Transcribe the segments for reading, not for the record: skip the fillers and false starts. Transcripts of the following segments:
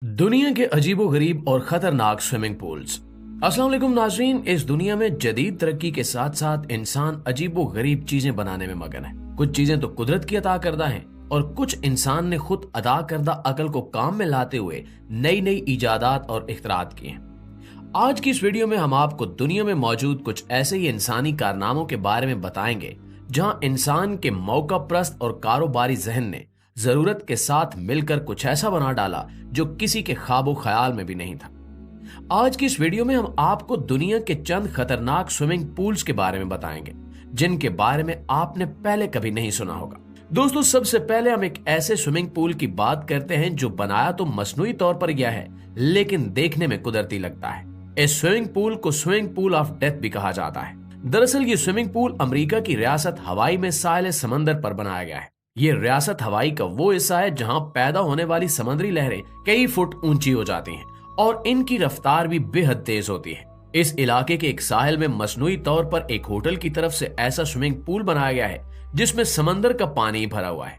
दुनिया के अजीबोगरीब और खतरनाक स्विमिंग पूल्स। अस्सलाम वालेकुम नाज़रीन, इस दुनिया में जदीद तरक्की के साथ साथ इंसान अजीबोगरीब चीजें बनाने में मगन है। कुछ चीजें तो कुदरत की अता करदा है और कुछ इंसान ने खुद अदा करदा अकल को काम में लाते हुए नई नई इजादात और इख्तरात किए हैं। आज की इस वीडियो में हम आपको दुनिया में मौजूद कुछ ऐसे ही इंसानी कारनामों के बारे में बताएंगे जहां इंसान के मौका परस्त और कारोबारी जहन ने जरूरत के साथ मिलकर कुछ ऐसा बना डाला जो किसी के ख्वाबो ख्याल में भी नहीं था। आज की इस वीडियो में हम आपको दुनिया के चंद खतरनाक स्विमिंग पूल्स के बारे में बताएंगे जिनके बारे में आपने पहले कभी नहीं सुना होगा। दोस्तों, सबसे पहले हम एक ऐसे स्विमिंग पूल की बात करते हैं जो बनाया तो मसनूई तौर पर गया है लेकिन देखने में कुदरती लगता है। इस स्विमिंग पूल को स्विमिंग पूल ऑफ डेथ भी कहा जाता है। दरअसल ये स्विमिंग पूल अमेरिका की रियासत हवाई में साहिल समंदर पर बनाया गया है। ये रियासत हवाई का वो हिस्सा है जहां पैदा होने वाली समुद्री लहरें कई फुट ऊंची हो जाती हैं और इनकी रफ्तार भी बेहद तेज होती है। इस इलाके के एक साहिल में मसनूई तौर पर एक होटल की तरफ से ऐसा स्विमिंग पूल बनाया गया है जिसमें समंदर का पानी भरा हुआ है।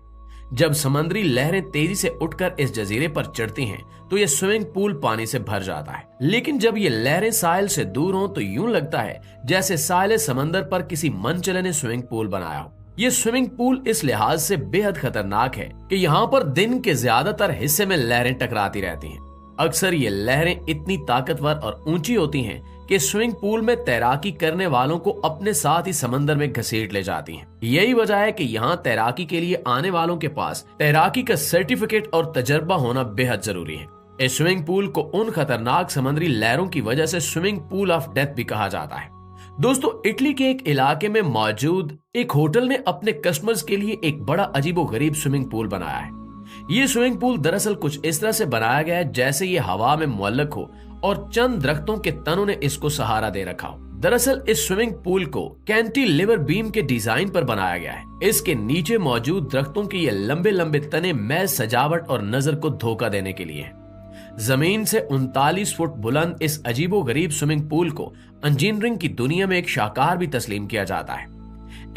जब समुद्री लहरें तेजी से उठकर इस जजीरे पर चढ़ती हैं तो यह स्विमिंग पूल पानी से भर जाता है, लेकिन जब ये लहरें साहिल से दूर हों तो यूं लगता है जैसे साहिल समंदर पर किसी मनचले ने स्विमिंग पूल बनाया हो। ये स्विमिंग पूल इस लिहाज से बेहद खतरनाक है कि यहाँ पर दिन के ज्यादातर हिस्से में लहरें टकराती रहती हैं। अक्सर ये लहरें इतनी ताकतवर और ऊंची होती हैं कि स्विमिंग पूल में तैराकी करने वालों को अपने साथ ही समंदर में घसीट ले जाती हैं। यही वजह है कि यहाँ तैराकी के लिए आने वालों के पास तैराकी का सर्टिफिकेट और तजर्बा होना बेहद जरूरी है। इस स्विमिंग पूल को उन खतरनाक समुद्री लहरों की वजह से स्विमिंग पूल ऑफ डेथ भी कहा जाता है। दोस्तों, इटली के एक इलाके में मौजूद एक होटल ने अपने कस्टमर्स के लिए एक बड़ा अजीबोगरीब स्विमिंग पूल बनाया है। ये स्विमिंग पूल दरअसल कुछ इस तरह से बनाया गया है जैसे ये हवा में मुअल्लक हो और चंद दरख्तों के तनों ने इसको सहारा दे रखा हो। दरअसल इस स्विमिंग पूल को कैंटिलीवर बीम के डिजाइन पर बनाया गया है। इसके नीचे मौजूद दरख्तों के ये लंबे लंबे तने महज सजावट और नजर को धोखा देने के लिए है। जमीन से 39 फुट बुलंद इस अजीबोगरीब स्विमिंग पूल को इंजीनियरिंग की दुनिया में एक शाहकार भी तस्लीम किया जाता है।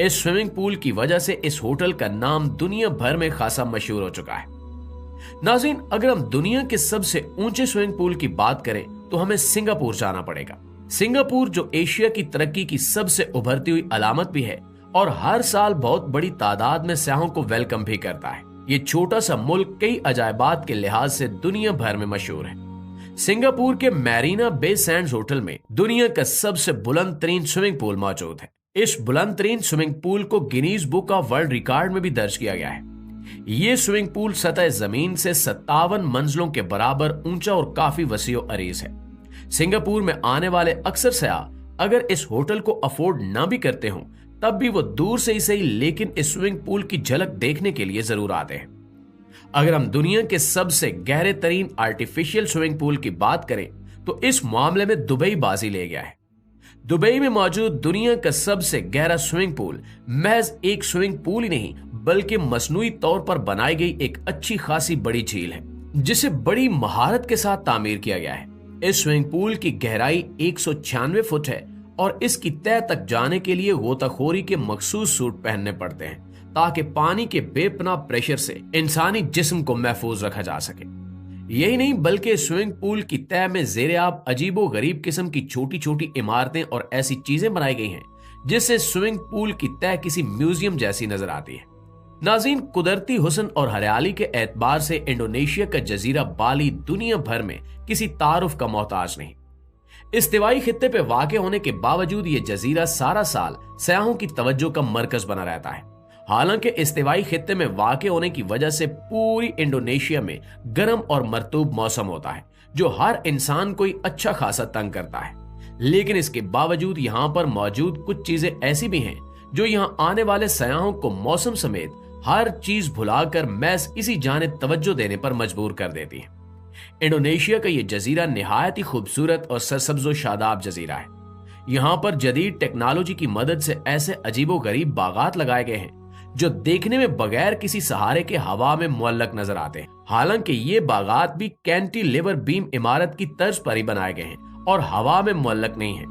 इस स्विमिंग पूल की वजह से इस होटल का नाम दुनिया भर में खासा मशहूर हो चुका है। नाज़रीन, अगर हम दुनिया के सबसे ऊंचे स्विमिंग पूल की बात करें तो हमें सिंगापुर जाना पड़ेगा। सिंगापुर जो एशिया की तरक्की की सबसे उभरती हुई अलामत भी है और हर साल बहुत बड़ी तादाद में सयाहों को वेलकम भी करता है। ये छोटा सा मुल्क कई अजायबात के लिहाज से दुनिया भर में मशहूर है। सिंगापुर के मैरीना बे सैंड्स होटल में दुनिया का सबसे बुलंद तरीन स्विमिंग पूल मौजूद है। इस बुलंद तरीन स्विमिंग पूल को Guinness book of world record में भी दर्ज किया गया है। ये स्विमिंग पूल सतह जमीन से 57 मंजिलों के बराबर ऊंचा और काफी वसीओ अरीज है। सिंगापुर में आने वाले अक्सर सयाह अगर इस होटल को अफोर्ड ना भी करते हों तब भी वो दूर से ही सही लेकिन इस स्विमिंग पूल की झलक देखने के लिए जरूर आते हैं। अगर हम दुनिया के सबसे गहरे तरीन आर्टिफिशियल स्विमिंग पूल की बात करें तो इस मामले में दुबई बाजी ले गया है। दुबई में मौजूद दुनिया का सबसे गहरा स्विमिंग पूल महज एक स्विमिंग पूल ही नहीं बल्कि मसनूई तौर पर बनाई गई एक अच्छी खासी बड़ी झील है जिसे बड़ी महारत के साथ तामीर किया गया है। इस स्विमिंग पूल की गहराई 196 फुट है और इसकी तह तक जाने के लिए गोताखोरी के मखसूस सूट पहनने पड़ते हैं ताकि पानी के बेपनाह प्रेशर से इंसानी जिस्म को महफूज रखा जा सके। यही नहीं बल्कि स्विमिंग पूल की तह में ज़ेरे-आब अजीबो गरीब किस्म की छोटी छोटी इमारतें और ऐसी चीजें बनाई गई हैं जिससे स्विमिंग पूल की तह किसी म्यूजियम जैसी नजर आती है। नाज़रीन, कुदरती हुस्न और हरियाली के एतबार से इंडोनेशिया का जजीरा बाली दुनिया भर में किसी तारुफ का मोहताज नहीं। इस्तिवाई खित्ते पे वाक़े होने के बावजूद ये जजीरा सारा साल सयाहों की तवज्जो का मरकज बना रहता है। हालांकि इस्तिवाई खित्ते में वाक़े होने की वजह से पूरी इंडोनेशिया में गर्म और मरतूब मौसम होता है जो हर इंसान को ही अच्छा खासा तंग करता है, लेकिन इसके बावजूद यहाँ पर मौजूद कुछ चीजें ऐसी भी हैं जो यहाँ आने वाले सयाहों को मौसम समेत हर चीज भुलाकर महज इसी जानिब तवज्जो देने पर मजबूर कर देती है। इंडोनेशिया का यह जजीरा निहायत ही खूबसूरत और सरसब्ज़ो शादाब जजीरा है। यहाँ पर जदीद टेक्नोलॉजी की मदद से ऐसे अजीबो गरीब बागात लगाए गए हैं जो देखने में बगैर किसी सहारे के हवा में मुअल्लक नजर आते हैं। हालांकि ये बागात भी कैंटिलीवर बीम इमारत की तर्ज पर ही बनाए गए हैं और हवा में मुअल्लक नहीं है।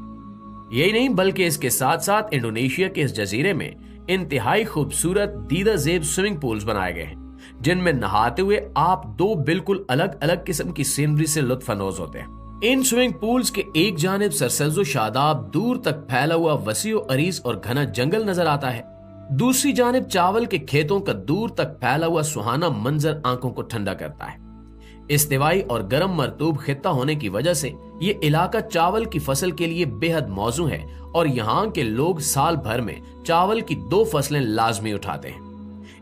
यही नहीं बल्कि इसके साथ साथ इंडोनेशिया के इस जजीरे में इंतहाई खूबसूरत दीदा जेब स्विमिंग पूल्स बनाए गए हैं जिनमें नहाते हुए आप दो बिल्कुल अलग अलग किस्म की सीनरी से लुत्फ अंदोज होते हैं। इन स्विमिंग पूल्स के एक जानिब सरसब्ज़ो शादाब दूर तक फैला हुआ वसीओ अरीज और घना जंगल नजर आता है, दूसरी जानिब चावल के खेतों का दूर तक फैला हुआ सुहाना मंजर आंखों को ठंडा करता है। इस्तिवाई और गर्म मरतूब खित्ता होने की वजह से ये इलाका चावल की फसल के लिए बेहद मौजू है और यहाँ के लोग साल भर में चावल की 2 फसलें लाजमी उठाते हैं।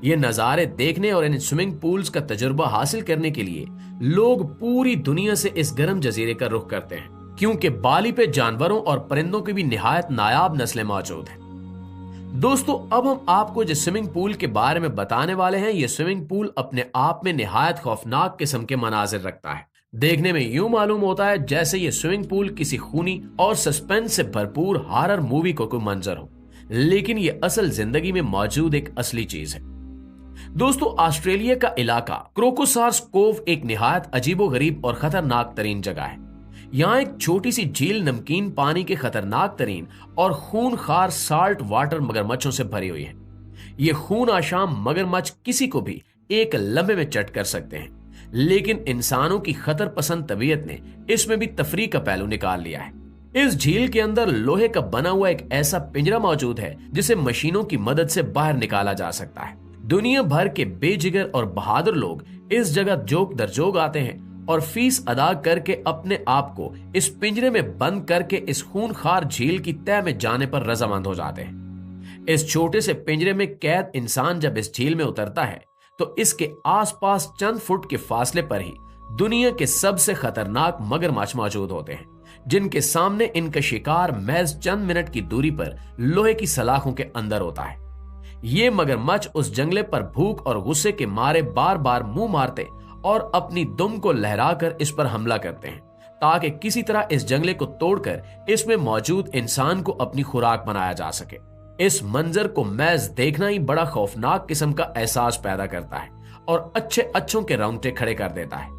ये नज़ारे देखने और इन स्विमिंग पूल्स का तजुर्बा हासिल करने के लिए लोग पूरी दुनिया से इस गर्म जजीरे का रुख करते हैं, क्योंकि बाली पे जानवरों और परिंदों की भी निहायत नायाब नस्लें मौजूद हैं। दोस्तों, अब हम आपको जिस स्विमिंग पूल के बारे में बताने वाले हैं, ये स्विमिंग पूल अपने आप में निहायत खौफनाक किस्म के मनाजिर रखता है। देखने में यूं मालूम होता है जैसे ये स्विमिंग पूल किसी खूनी और सस्पेंस से भरपूर हॉरर मूवी को कोई मंजर हो, लेकिन ये असल जिंदगी में मौजूद एक असली चीज है। दोस्तों, ऑस्ट्रेलिया का इलाका क्रोकोसार्स कोव एक निहायत अजीबोगरीब और खतरनाक तरीन जगह है। यहाँ एक छोटी सी झील नमकीन पानी के खतरनाक तरीन और खूनखार साल्ट वाटर मगरमच्छों से भरी हुई है। ये खून आशाम मगरमच्छ किसी को भी एक लम्हे में चट कर सकते हैं, लेकिन इंसानों की खतर पसंद तबीयत ने इसमें भी तफरी का पहलू निकाल लिया है। इस झील के अंदर लोहे का बना हुआ एक ऐसा पिंजरा मौजूद है जिसे मशीनों की मदद से बाहर निकाला जा सकता है। दुनिया भर के बेजिगर और बहादुर लोग इस जगह जोक दर जोक आते हैं और फीस अदा करके अपने आप को इस पिंजरे में बंद करके इस खूनखार झील की तह में जाने पर रजामंद हो जाते हैं। इस छोटे से पिंजरे में कैद इंसान जब इस झील में उतरता है तो इसके आसपास चंद फुट के फासले पर ही दुनिया के सबसे खतरनाक मगरमच्छ मौजूद होते हैं, जिनके सामने इनका शिकार महज चंद मिनट की दूरी पर लोहे की सलाखों के अंदर होता है। ये मगरमच्छ उस जंगले पर भूख और गुस्से के मारे बार बार मुंह मारते और अपनी दुम को लहराकर इस पर हमला करते हैं, ताकि किसी तरह इस जंगले को तोड़कर इसमें मौजूद इंसान को अपनी खुराक बनाया जा सके। इस मंजर को महज देखना ही बड़ा खौफनाक किस्म का एहसास पैदा करता है और अच्छे अच्छों के रोंगटे खड़े कर देता है।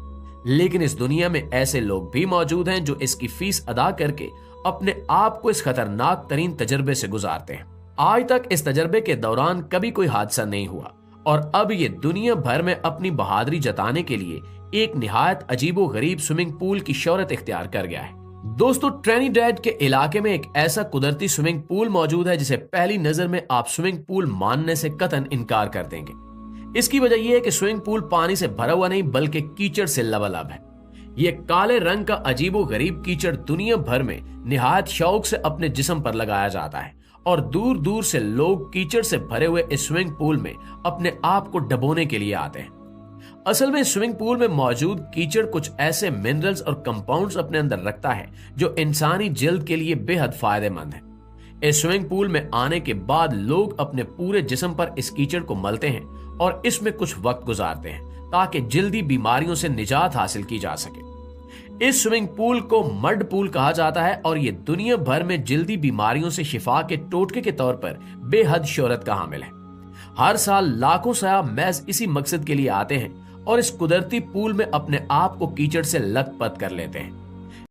लेकिन इस दुनिया में ऐसे लोग भी मौजूद हैं जो इसकी फीस अदा करके अपने आप को इस खतरनाक तरीन तजर्बे से गुजारते हैं। आज तक इस तजर्बे के दौरान कभी कोई हादसा नहीं हुआ और अब ये दुनिया भर में अपनी बहादुरी जताने के लिए एक निहायत अजीबो गरीब स्विमिंग पूल की शोहरत इख्तियार कर गया है। दोस्तों, ट्रिनिडैड के इलाके में एक ऐसा कुदरती स्विमिंग पूल मौजूद है जिसे पहली नजर में आप स्विमिंग पूल मानने से कतन इनकार कर देंगे। इसकी वजह यह है कि स्विमिंग पूल पानी से भरा हुआ नहीं बल्कि कीचड़ से लबालब है। यह काले रंग का अजीबो गरीब कीचड़ दुनिया भर में निहायत शौक से अपने जिस्म पर लगाया जाता है और दूर दूर से लोग कीचड़ से भरे हुए इस स्विमिंग पूल में अपने आप को डबोने के लिए आते हैं। असल में स्विमिंग पूल में मौजूद कीचड़ कुछ ऐसे मिनरल्स और कंपाउंड्स अपने अंदर रखता है जो इंसानी जल्द के लिए बेहद फायदेमंद है। इस स्विमिंग पूल में आने के बाद लोग अपने पूरे जिस्म पर इस कीचड़ को मलते हैं और इसमें कुछ वक्त गुजारते हैं ताकि जल्दी बीमारियों से निजात हासिल की जा सके। इस स्विमिंग पूल को मड पूल कहा जाता है और ये दुनिया भर में जल्दी बीमारियों से शिफा के टोटके के तौर पर बेहद शोहरत का हामिल है। हर साल लाखों सयाह महज इसी मकसद के लिए आते हैं और इस कुदरती पूल में अपने आप को कीचड़ से लथपथ कर लेते हैं।